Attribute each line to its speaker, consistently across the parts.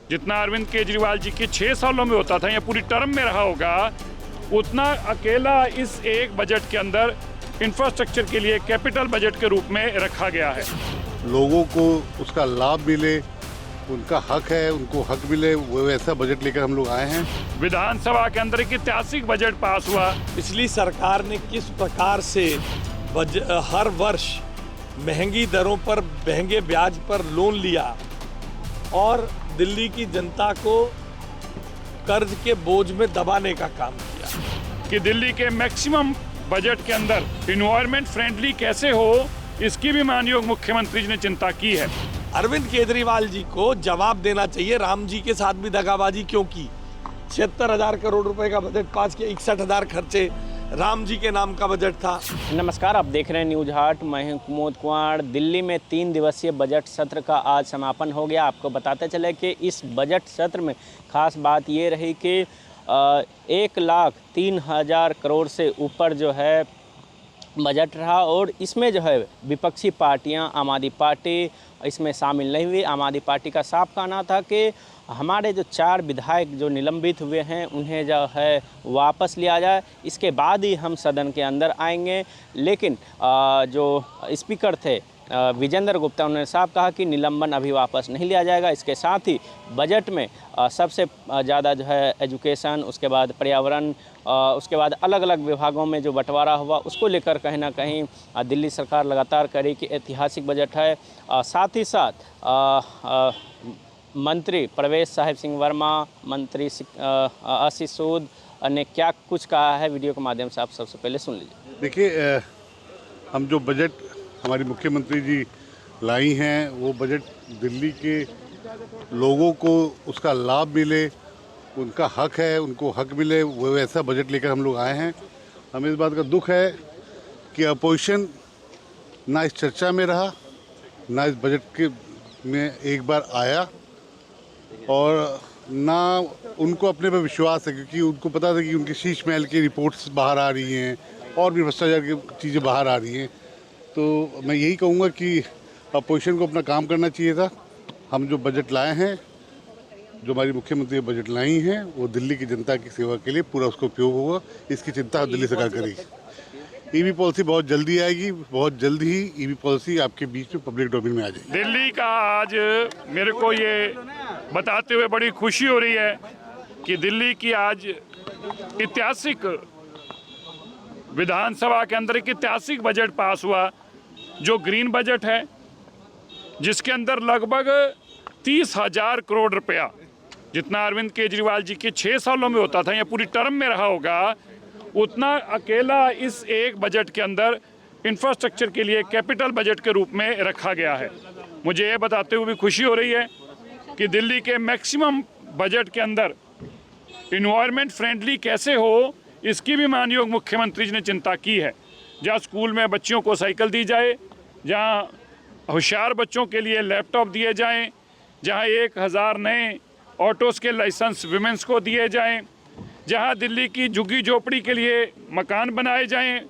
Speaker 1: जितना अरविंद केजरीवाल जी के 6 सालों में होता था या पूरी टर्म में रहा होगा, उतना अकेला इस एक बजट के अंदर इंफ्रास्ट्रक्चर के लिए कैपिटल बजट के रूप में रखा गया है।
Speaker 2: लोगों को उसका लाभ मिले, उनका हक है, उनको हक मिले, वो ऐसा बजट लेकर हम लोग आए हैं।
Speaker 1: विधानसभा के अंदर एक ऐतिहासिक बजट पास हुआ।
Speaker 3: पिछली सरकार ने किस प्रकार से हर वर्ष महंगी दरों पर, महंगे ब्याज पर लोन लिया और दिल्ली की जनता को कर्ज के बोझ में दबाने का काम किया
Speaker 1: कि दिल्ली के मैक्सिमम बजट के अंदर इन्वायरमेंट फ्रेंडली कैसे हो, इसकी भी माननीय मुख्यमंत्री जी ने चिंता की है।
Speaker 3: अरविंद केजरीवाल जी को जवाब देना चाहिए, राम जी के साथ भी दगाबाजी क्यों की। 76,000 करोड़ रुपए का बजट पास किया, 61,000 खर्चे राम जी के नाम का बजट था।
Speaker 4: नमस्कार, आप देख रहे हैं न्यूज हाट। मैं हूं कुमोद कुंवर। दिल्ली में 3 दिवसीय बजट सत्र का आज समापन हो गया। आपको बताते चले कि इस बजट सत्र में खास बात ये रही कि 1,03,000 करोड़ से ऊपर जो है बजट रहा और इसमें जो है विपक्षी पार्टियां, आम आदमी पार्टी इसमें शामिल नहीं हुई। आम आदमी पार्टी का साफ कहना था कि हमारे जो 4 विधायक जो निलंबित हुए हैं उन्हें जो है वापस लिया जाए, इसके बाद ही हम सदन के अंदर आएंगे। लेकिन जो स्पीकर थे विजेंद्र गुप्ता, उन्होंने साफ कहा कि निलंबन अभी वापस नहीं लिया जाएगा। इसके साथ ही बजट में सबसे ज़्यादा जो है एजुकेशन, उसके बाद पर्यावरण, उसके बाद अलग अलग विभागों में जो बंटवारा हुआ उसको लेकर कहीं ना कहीं दिल्ली सरकार लगातार कह रही कि ऐतिहासिक बजट है। साथ ही साथ मंत्री प्रवेश साहिब सिंह वर्मा, मंत्री आशीष सूद ने क्या कुछ कहा है, वीडियो के माध्यम से आप सबसे पहले सुन लीजिए।
Speaker 2: देखिए, हम जो बजट हमारी मुख्यमंत्री जी लाई हैं, वो बजट दिल्ली के लोगों को उसका लाभ मिले, उनका हक है, उनको हक मिले, वो ऐसा बजट लेकर हम लोग आए हैं। हमें इस बात का दुख है कि अपोजिशन ना इस चर्चा में रहा, ना इस बजट के में एक बार आया और ना उनको अपने पर विश्वास है, क्योंकि उनको पता था कि उनके शीश महल की रिपोर्ट्स बाहर आ रही हैं और भी भ्रष्टाचार की चीज़ें बाहर आ रही हैं। तो मैं यही कहूँगा कि अपोजिशन को अपना काम करना चाहिए था। हम जो बजट लाए हैं, जो हमारी मुख्यमंत्री बजट लाई हैं, वो दिल्ली की जनता की सेवा के लिए पूरा उसका उपयोग होगा, इसकी चिंता दिल्ली सरकार करेगी। ईवी पॉलिसी बहुत जल्दी आएगी, बहुत जल्द ही ईवी पॉलिसी आपके बीच में पब्लिक डोमेन में आ जाएगी।
Speaker 1: दिल्ली का आज मेरे को ये बताते हुए बड़ी खुशी हो रही है कि दिल्ली की आज ऐतिहासिक विधानसभा के अंदर एक ऐतिहासिक बजट पास हुआ, जो ग्रीन बजट है, जिसके अंदर लगभग 30,000 करोड़ रुपया, जितना अरविंद केजरीवाल जी के 6 सालों में होता था या पूरी टर्म में रहा होगा, उतना अकेला इस एक बजट के अंदर इंफ्रास्ट्रक्चर के लिए कैपिटल बजट के रूप में रखा गया है। मुझे ये बताते हुए भी खुशी हो रही है कि दिल्ली के मैक्सिमम बजट के अंदर इन्वायरमेंट फ्रेंडली कैसे हो, इसकी भी माननीय मुख्यमंत्री जी ने चिंता की है। जहाँ स्कूल में बच्चियों को साइकिल दी जाए, जहाँ होशियार बच्चों के लिए लैपटॉप दिए जाएं, जहाँ 1,000 नए ऑटोज़ के लाइसेंस विमेंस को दिए जाएं, जहाँ दिल्ली की झुग्गी झोपड़ी के लिए मकान बनाए जाएं,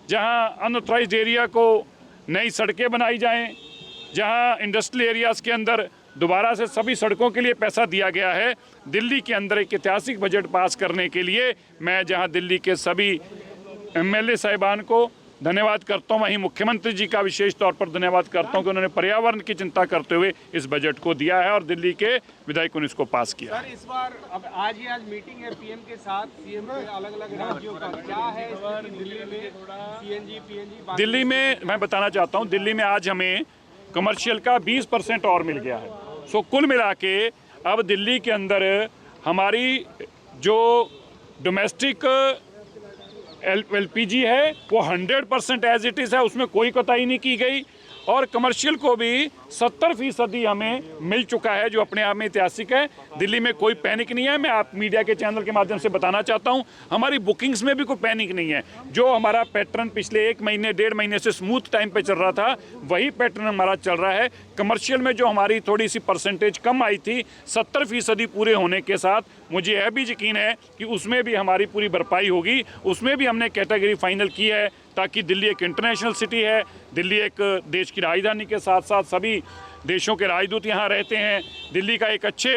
Speaker 1: जहाँ अनऑथराइज्ड एरिया को नई सड़कें बनाई जाएं, जहाँ इंडस्ट्रियल एरियाज़ के अंदर दोबारा से सभी सड़कों के लिए पैसा दिया गया है। दिल्ली के अंदर एक ऐतिहासिक बजट पास करने के लिए मैं जहां दिल्ली के सभी एमएलए साहिबान को धन्यवाद करता हूं, वहीं मुख्यमंत्री जी का विशेष तौर पर धन्यवाद करता हूं कि उन्होंने पर्यावरण की चिंता करते हुए इस बजट को दिया है और दिल्ली के विधायकों ने इसको पास किया।
Speaker 5: सर, इस बार अब आज मीटिंग है पीएम के साथ, सीएम के अलग-अलग राज्यों का क्या है दिल्ली में सीएनजी पीएनजी।
Speaker 1: दिल्ली में मैं बताना चाहता हूँ, दिल्ली में आज हमें कमर्शियल का 20% और मिल गया है। सो कुल मिला के अब दिल्ली के अंदर हमारी जो डोमेस्टिक एलपीजी है वो 100% एज इट इज़ है, उसमें कोई कोताही नहीं की गई और कमर्शियल को भी 70% हमें मिल चुका है, जो अपने आप में ऐतिहासिक है। दिल्ली में कोई पैनिक नहीं है। मैं आप मीडिया के चैनल के माध्यम से बताना चाहता हूं, हमारी बुकिंग्स में भी कोई पैनिक नहीं है। जो हमारा पैटर्न पिछले 1 महीने 1.5 महीने से स्मूथ टाइम पे चल रहा था, वही पैटर्न हमारा चल रहा है। कमर्शियल में जो हमारी थोड़ी सी परसेंटेज कम आई थी, 70% पूरे होने के साथ मुझे यह भी यकीन है कि उसमें भी हमारी पूरी भरपाई होगी। उसमें भी हमने कैटेगरी फाइनल की है, ताकि दिल्ली एक इंटरनेशनल सिटी है, दिल्ली एक देश की राजधानी के साथ साथ सभी देशों के राजदूत यहाँ रहते हैं। दिल्ली का एक अच्छे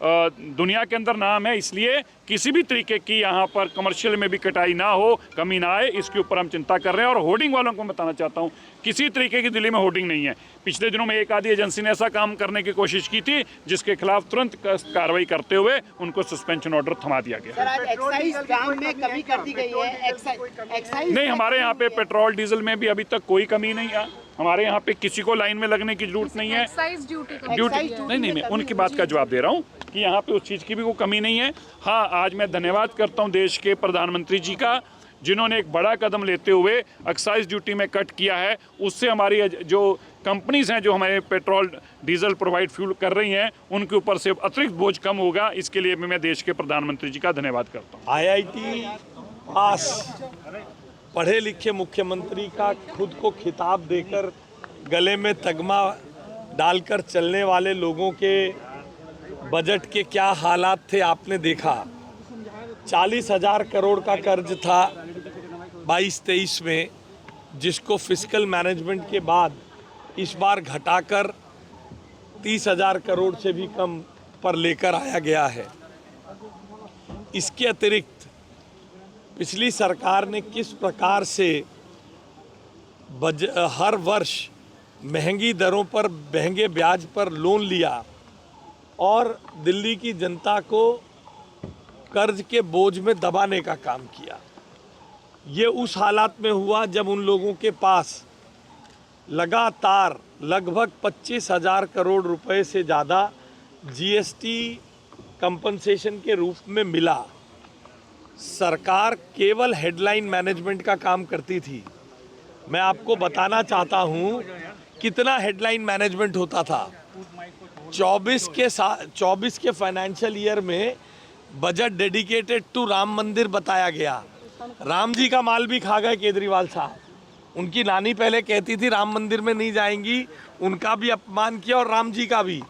Speaker 1: दुनिया के अंदर नाम है, इसलिए किसी भी तरीके की यहाँ पर कमर्शियल में भी कटाई ना हो, कमी ना आए, इसके ऊपर हम चिंता कर रहे हैं। और होर्डिंग वालों को बताना चाहता हूँ, किसी तरीके की दिल्ली में होर्डिंग नहीं है। पिछले दिनों में एक आधी एजेंसी ने ऐसा काम करने की कोशिश की थी, जिसके खिलाफ तुरंत कार्रवाई करते हुए उनको सस्पेंशन ऑर्डर थमा दिया गया।
Speaker 6: सर, आज एक्साइज दाम में कमी कर दी गई है। एक्साइज
Speaker 1: नहीं, हमारे यहाँ पे पेट्रोल डीजल में भी अभी तक कोई कमी नहीं है। हमारे यहाँ पे किसी को लाइन में लगने की जरूरत नहीं है।
Speaker 7: एक्साइज ड्यूटी
Speaker 1: नहीं, मैं उनकी बात का जवाब दे रहा हूँ कि यहाँ पे उस चीज़ की भी कोई कमी नहीं है। हाँ, आज मैं धन्यवाद करता हूँ देश के प्रधानमंत्री जी का, जिन्होंने एक बड़ा कदम लेते हुए एक्साइज ड्यूटी में कट किया है। उससे हमारी जो कंपनीज हैं जो हमारे पेट्रोल डीजल प्रोवाइड फ्यूल कर रही हैं, उनके ऊपर से अतिरिक्त बोझ कम होगा। इसके लिए मैं देश के प्रधानमंत्री जी का धन्यवाद करता हूँ।
Speaker 3: IIT पास पढ़े लिखे मुख्यमंत्री का खुद को खिताब देकर गले में तगमा डालकर चलने वाले लोगों के बजट के क्या हालात थे आपने देखा। 40,000 करोड़ का कर्ज था 22-23 में, जिसको फिस्कल मैनेजमेंट के बाद इस बार घटाकर 30,000 करोड़ से भी कम पर लेकर आया गया है। इसके अतिरिक्त पिछली सरकार ने किस प्रकार से हर वर्ष महंगी दरों पर महंगे ब्याज पर लोन लिया और दिल्ली की जनता को कर्ज के बोझ में दबाने का काम किया। ये उस हालात में हुआ जब उन लोगों के पास लगातार लगभग 25,000 करोड़ रुपए से ज़्यादा GST कंपनसेशन के रूप में मिला। सरकार केवल हेडलाइन मैनेजमेंट का काम करती थी। मैं आपको बताना चाहता हूँ कितना हेडलाइन मैनेजमेंट होता था। 24 के फाइनेंशियल ईयर में बजट डेडिकेटेड टू राम मंदिर बताया गया। राम जी का माल भी खा गए केजरीवाल साहब। उनकी नानी पहले कहती थी राम मंदिर में नहीं जाएंगी, उनका भी अपमान किया और राम जी का भी।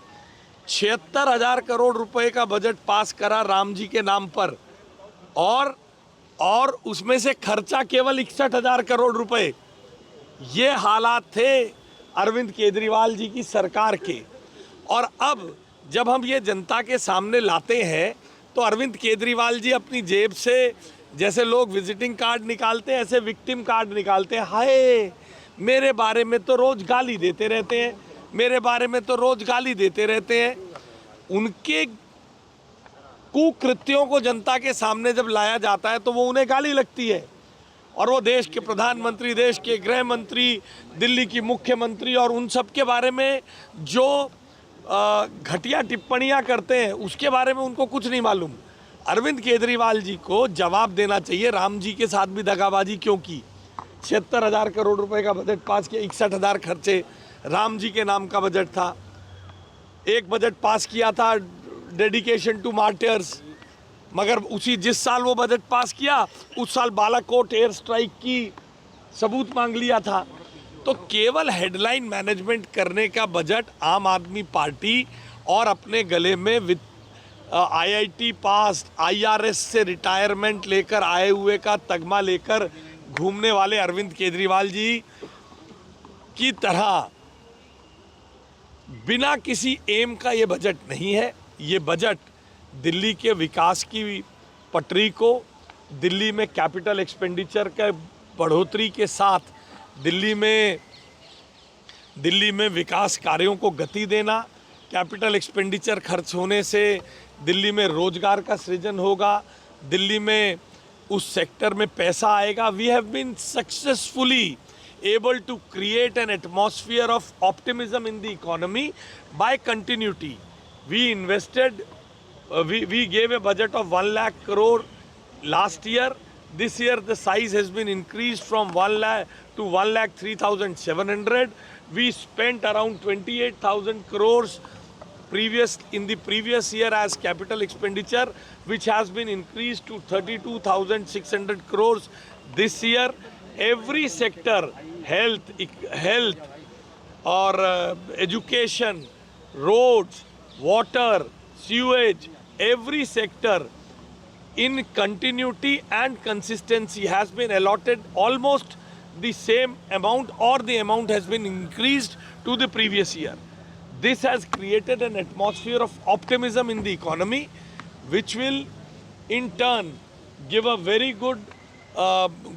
Speaker 3: 76,000 करोड़ रुपए का बजट पास करा राम जी के नाम पर, और उसमें से खर्चा केवल 61,000 करोड़ रुपए। ये हालात थे अरविंद केजरीवाल जी की सरकार के। और अब जब हम ये जनता के सामने लाते हैं तो अरविंद केजरीवाल जी अपनी जेब से, जैसे लोग विजिटिंग कार्ड निकालते हैं, ऐसे विक्टिम कार्ड निकालते हैं। हाय, मेरे बारे में तो रोज गाली देते रहते हैं, मेरे बारे में तो रोज गाली देते रहते हैं। उनके कुकृत्यों को जनता के सामने जब लाया जाता है तो वो उन्हें गाली लगती है। और वो देश के प्रधानमंत्री, देश के गृह मंत्री, दिल्ली की मुख्यमंत्री और उन सब के बारे में जो घटिया टिप्पणियां करते हैं, उसके बारे में उनको कुछ नहीं मालूम। अरविंद केजरीवाल जी को जवाब देना चाहिए, राम जी के साथ भी दगाबाजी क्यों की। 76,000 करोड़ रुपए का बजट पास किया, 61,000 खर्चे राम जी के नाम का बजट था। एक बजट पास किया था डेडिकेशन टू मार्टियर्स, मगर उसी जिस साल वो बजट पास किया उस साल बालाकोट एयर स्ट्राइक की सबूत मांग लिया था। तो केवल हेडलाइन मैनेजमेंट करने का बजट आम आदमी पार्टी और अपने गले में IIT पास IRS से रिटायरमेंट लेकर आए हुए का तगमा लेकर घूमने वाले अरविंद केजरीवाल जी की तरह बिना किसी एम का ये बजट नहीं है। ये बजट दिल्ली के विकास की पटरी को, दिल्ली में कैपिटल एक्सपेंडिचर के बढ़ोतरी के साथ दिल्ली में विकास कार्यों को गति देना। कैपिटल एक्सपेंडिचर खर्च होने से दिल्ली में रोजगार का सृजन होगा, दिल्ली में उस सेक्टर में पैसा आएगा। We have been successfully able to create an atmosphere of optimism in the economy by continuity. We invested, we gave a budget of 1 lakh crore last year. This year the size has been increased from 1 lakh to 1,03,700. We spent around 28,000 crores in the previous year as capital expenditure, which has been increased to 32,600 crores this year. Every sector, health or education, roads, water, sewage, every sector in continuity and consistency has been allotted almost the same amount, or the amount has been increased to the previous year. this has created an atmosphere of optimism in the economy, which will in turn give a very good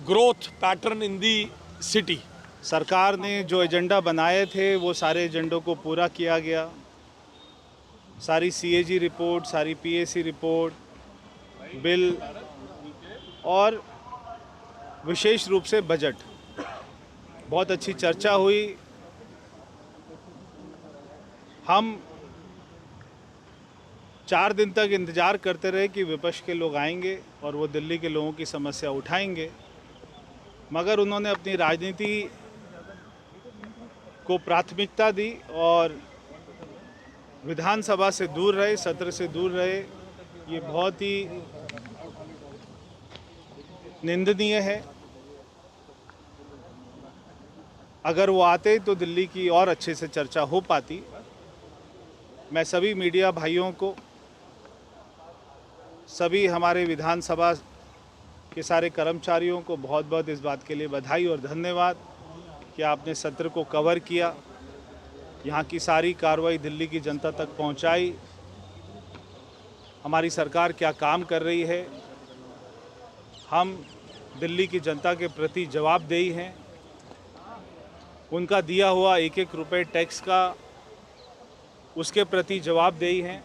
Speaker 3: growth pattern in the city.
Speaker 7: सरकार ने जो agenda बनाए थे वो सारे एजेंडों को पूरा किया गया। सारी CAG रिपोर्ट, सारी PAC रिपोर्ट, बिल और विशेष रूप से बजट, बहुत अच्छी चर्चा हुई। हम 4 दिन तक इंतज़ार करते रहे कि विपक्ष के लोग आएंगे और वो दिल्ली के लोगों की समस्या उठाएंगे, मगर उन्होंने अपनी राजनीति को प्राथमिकता दी और विधानसभा से दूर रहे, सत्र से दूर रहे। ये बहुत ही निंदनीय है। अगर वो आते तो दिल्ली की और अच्छे से चर्चा हो पाती। मैं सभी मीडिया भाइयों को, सभी हमारे विधानसभा के सारे कर्मचारियों को बहुत बहुत इस बात के लिए बधाई और धन्यवाद कि आपने सत्र को कवर किया, यहाँ की सारी कार्रवाई दिल्ली की जनता तक पहुँचाई। हमारी सरकार क्या काम कर रही है, हम दिल्ली की जनता के प्रति जवाबदेही हैं। उनका दिया हुआ एक एक रुपये टैक्स का उसके प्रति जवाबदेही हैं।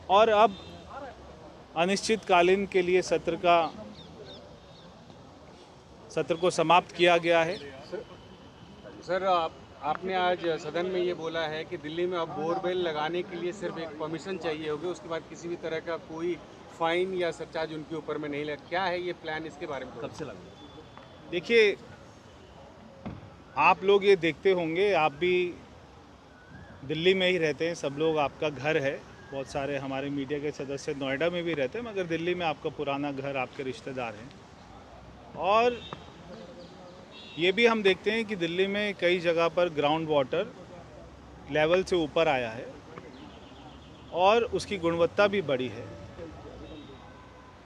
Speaker 7: और अब अनिश्चितकालीन के लिए सत्र को समाप्त किया गया है।
Speaker 5: सर आपने आज सदन में ये बोला है कि दिल्ली में अब बोरवेल लगाने के लिए सिर्फ एक परमिशन चाहिए होगी, उसके बाद किसी भी तरह का कोई फाइन या सरचार्ज उनके ऊपर में नहीं लगा। क्या है ये प्लान, इसके बारे में कब से लगा?
Speaker 7: देखिए, आप लोग ये देखते होंगे, आप भी दिल्ली में ही रहते हैं, सब लोग, आपका घर है। बहुत सारे हमारे मीडिया के सदस्य नोएडा में भी रहते हैं, मगर दिल्ली में आपका पुराना घर, आपके रिश्तेदार हैं। और ये भी हम देखते हैं कि दिल्ली में कई जगह पर ग्राउंड वाटर लेवल से ऊपर आया है और उसकी गुणवत्ता भी बढ़ी है।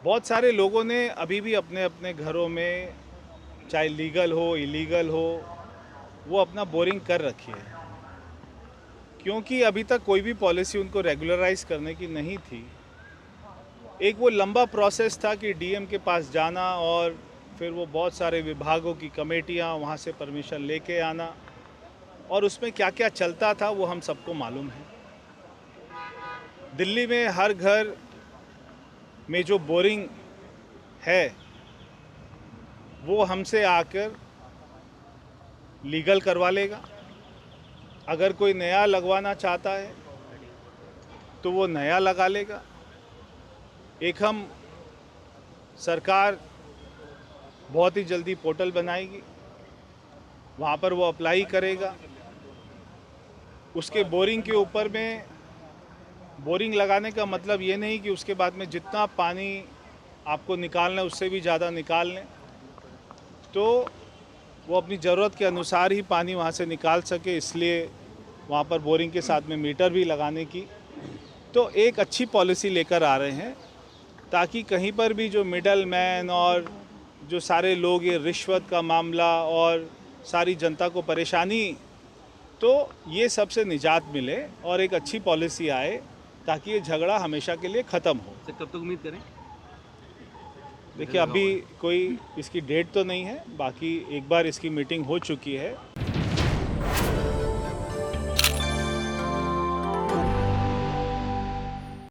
Speaker 7: बहुत सारे लोगों ने अभी भी अपने अपने घरों में, चाहे लीगल हो इलीगल हो, वो अपना बोरिंग कर रखी है, क्योंकि अभी तक कोई भी पॉलिसी उनको रेगुलराइज करने की नहीं थी। एक वो लंबा प्रोसेस था कि DM के पास जाना और फिर वो बहुत सारे विभागों की कमेटियाँ, वहाँ से परमिशन लेके आना, और उसमें क्या क्या चलता था वो हम सबको मालूम है। दिल्ली में हर घर में जो बोरिंग है वो हमसे आकर लीगल करवा लेगा। अगर कोई नया लगवाना चाहता है तो वो नया लगा लेगा। एक हम सरकार बहुत ही जल्दी पोर्टल बनाएगी, वहाँ पर वो अप्लाई करेगा। उसके बोरिंग के ऊपर में, बोरिंग लगाने का मतलब ये नहीं कि उसके बाद में जितना पानी आपको निकालना है उससे भी ज़्यादा निकाल लें, तो वो अपनी ज़रूरत के अनुसार ही पानी वहाँ से निकाल सके। इसलिए वहाँ पर बोरिंग के साथ में मीटर भी लगाने की तो एक अच्छी पॉलिसी लेकर आ रहे हैं, ताकि कहीं पर भी जो मिडल मैन और जो सारे लोग, ये रिश्वत का मामला और सारी जनता को परेशानी, तो ये सबसे निजात मिले और एक अच्छी पॉलिसी आए, ताकि ये झगड़ा हमेशा के लिए ख़त्म हो।
Speaker 5: सर कब तक उम्मीद करें?
Speaker 7: देखिए, अभी कोई इसकी डेट तो नहीं है, बाकी एक बार इसकी मीटिंग हो चुकी है।